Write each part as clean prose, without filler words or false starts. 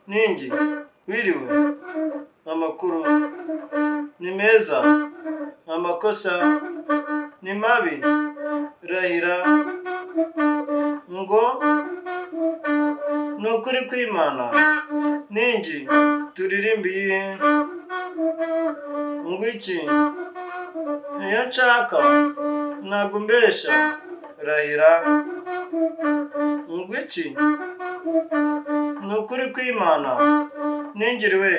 Ningi, wiriwe, amakuru ni meza, amakosa ni mabi, rahira ngo nukuri kw'Imana. Ningi, turirimbe iyihe? Ngo iki? Iyo nshaka ntabwo mbesha, rahira ngo iki? Nukuri kw'Imana. Ningiriwe,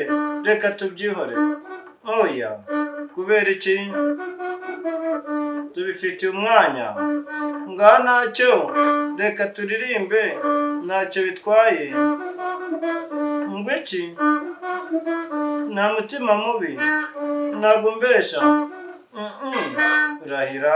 reka tubyihore. Oya, kubera iki? Tubifitiye umwanya. Ngaha ntacyo, reka turirimbe, ntacyo bitwaye. Ngo iki? Nta mutima mubi, ntabwo mbesha. Rahira.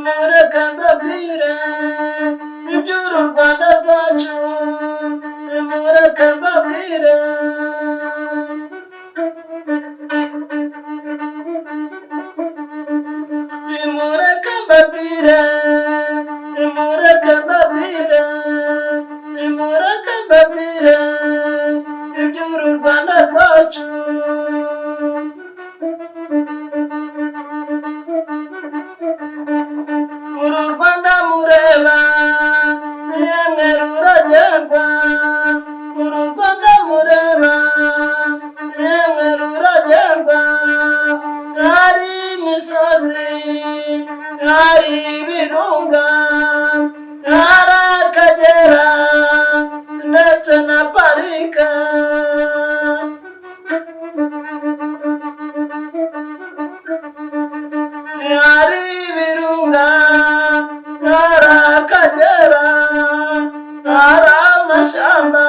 Nimureke mbabwire iby'uru Rwanda rwacu. Nimureke mbabwire. Nimureke mbabwire iby'uru Rwanda rwacu. Uru Rwanda mureba yemwe ruragerwa. Uru Rwanda mureba yemwe ruragerwa. Hari imisozi, hari ibirunga, hari Akagera ndetse na parika. Hari ibirunga, hari Akagera, hari amashyamba